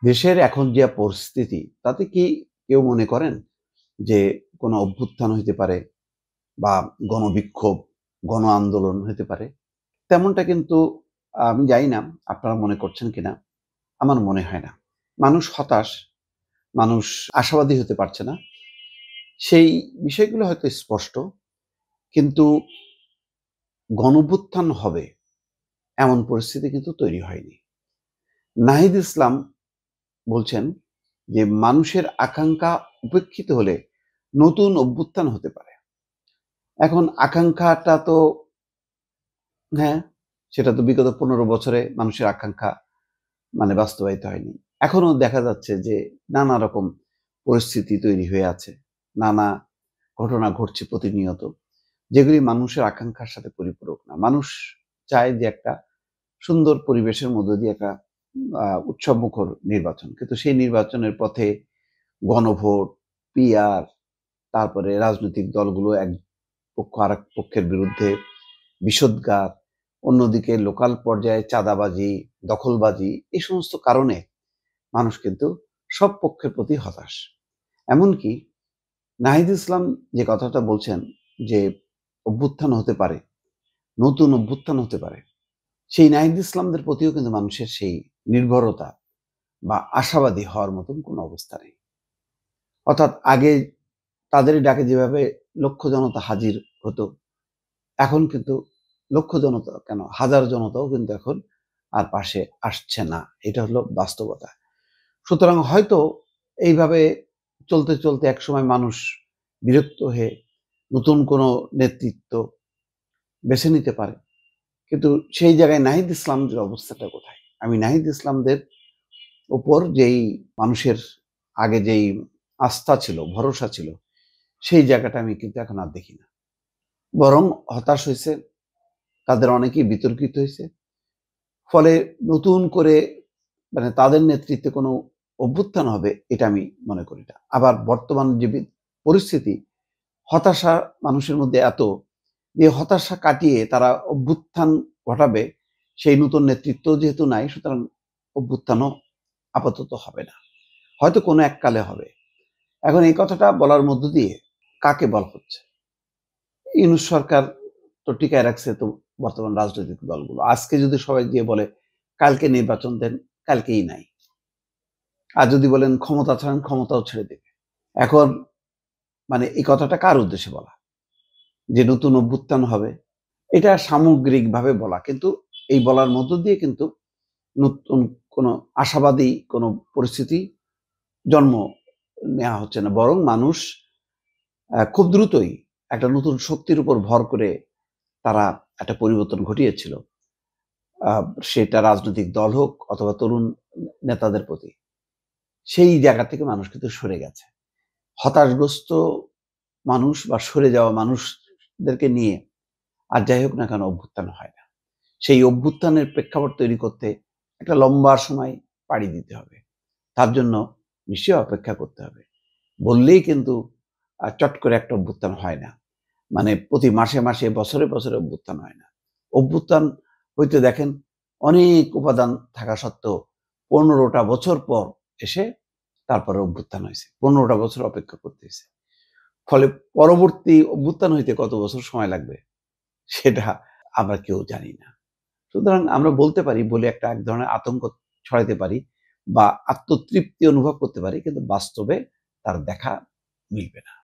দেশের এখন যে পরিস্থিতি তাতে কি কেউ মনে করেন যে কোনো অভ্যুত্থান হইতে পারে বা গণবিক্ষোভ, গণ আন্দোলন হইতে পারে? তেমনটা কিন্তু আমি জানি না আপনারা মনে করছেন কিনা? আমার মনে হয় না। মানুষ হতাশ, মানুষ আশাবাদী হতে পারছে না। সেই বিষয়গুলো হয়তো স্পষ্ট। কিন্তু গণঅভ্যুত্থান হবে এমন পরিস্থিতি কিন্তু তৈরি হয়নি। নাহিদ ইসলাম বলছেন যে মানুষের আকাঙ্ক্ষা উপেক্ষিত হলে নতুন অভ্যুত্থান হতে পারে। এখন আকাঙ্ক্ষাটা তো হ্যাঁ, সেটা তো বিগত ১৫ বছরে মানুষের আকাঙ্ক্ষা বাস্তবায়িত হয়নি। এখনো দেখা যাচ্ছে যে নানা রকম পরিস্থিতি তৈরি হয়ে আছে। নানা ঘটনা ঘটছে প্রতিনিয়ত। যেগুলি মানুষের আকাঙ্ক্ষার সাথে পরিপূরক না। মানুষ চায় যে একটা সুন্দর পরিবেশের মধ্য দিয়ে একটা উৎসবমুখর নির্বাচন। কিন্তু সেই নির্বাচনের পথে গণভোট, পিআর, তারপরে রাজনৈতিক দলগুলো এক পক্ষ আরেক পক্ষের বিরুদ্ধে বিষোদ্গার, অন্যদিকে লোকাল পর্যায়ে চাঁদাবাজি, দখলবাজি এই সমস্ত কারণে মানুষ কিন্তু সব পক্ষের প্রতি হতাশ। এমনকি নাহিদ ইসলাম যে কথাটা বলছেন যে অভ্যুত্থান হতে পারে, নতুন অভ্যুত্থান হতে পারে। সেই নাহিদ ইসলামদের প্রতিও কিন্তু মানুষের সেই নির্ভরতা বা আশাবাদী হওয়ার মতন কোনো অবস্থা নেই। অর্থাৎ আগে তাদের ডাকে যেভাবে লক্ষ জনতা হাজির হতো, এখন কিন্তু লক্ষ জনতা কেন হাজার জনতাও কিন্তু এখন আর পাশে আসছে না। এটা হলো বাস্তবতা। সুতরাং হয়তো এইভাবে চলতে, চলতে একসময় মানুষ বিরক্ত হয়ে নতুন কোনো নেতৃত্ব বেছে নিতে পারে। কিন্তু সেই জায়গায় নাহিদ ইসলামদের অবস্থাটা কোথায়? আমি নাহিদ ইসলামদের উপর যেই মানুষের আগে যেই আস্থা ছিল, ভরসা ছিল, সেই জায়গাটা আমি কিন্তু এখন আর দেখি না। বরং হতাশ হইছে, তাদের অনেকেই বিতর্কিত হইছে। ফলে নতুন করে তাদের নেতৃত্বে কোনো অভ্যুত্থান হবে এটা আমি মনে করি না। আবার বর্তমান যে পরিস্থিতি, হতাশা মানুষের মধ্যে এত যে হতাশা কাটিয়ে তারা অভ্যুত্থান ঘটাবে, সেই নতুন নেতৃত্ব যেহেতু নাই সুতরাং অভ্যুত্থানও আপাতত হবে না। হয়তো কোনো এককালে হবে। এখন এই কথাটা বলার মধ্য দিয়ে কাকে বলা হচ্ছে? ইউনূস সরকার তো টিকায় রাখছে তো বর্তমান রাজনৈতিক দলগুলো। আজকে যদি সবাই গিয়ে বলে কালকে নির্বাচন দেন, কালকেই নাই। আর যদি বলেন ক্ষমতা ছাড়েন, ক্ষমতাও ছেড়ে দেবে। এখন এই কথাটা কার উদ্দেশ্যে বলা? যে নতুন অভ্যুত্থান হবে। এটা সামগ্রিকভাবে বলা। কিন্তু এই বলার মধ্য দিয়ে কিন্তু নতুন কোনো আশাবাদী কোনো পরিস্থিতি জন্ম নেওয়া হচ্ছে না। বরং মানুষ খুব দ্রুতই একটা নতুন শক্তির উপর ভর করে তারা একটা পরিবর্তন ঘটিয়েছিল। আ সেটা রাজনৈতিক দল হোক অথবা তরুণ নেতাদের প্রতি। সেই জায়গা থেকে মানুষ কিন্তু সরে গেছে। হতাশগ্রস্ত মানুষ বা সরে যাওয়া মানুষদেরকে নিয়ে আর যাই হোক না কেন অভ্যুত্থান হয় না। সেই অভ্যুত্থানের প্রেক্ষাপট তৈরি করতে একটা লম্বা সময় পাড়ি দিতে হবে। তার জন্য নিশ্চয়ই অপেক্ষা করতে হবে। বললেই কিন্তু চট করে একটা অভ্যুত্থান হয় না। প্রতি মাসে, মাসে, বছরে, বছরে অভ্যুত্থান হয় না। অভ্যুত্থান হইতে দেখেন অনেক উপাদান থাকা সত্ত্বেও ১৫টা বছর পর এসে তারপরে অভ্যুত্থান হইছে। ১৫টা বছর অপেক্ষা করতে হইছে। ফলে পরবর্তী অভ্যুত্থান হইতে কত বছর সময় লাগবে সেটা আমরা কেউ জানি না। সুতরাং আমরা বলতে পারি বলে এক ধরনের আতঙ্ক ছড়াইতে পারি বা আত্মতৃপ্তি অনুভব করতে পারি কিন্তু বাস্তবে তার দেখা মিলবে না।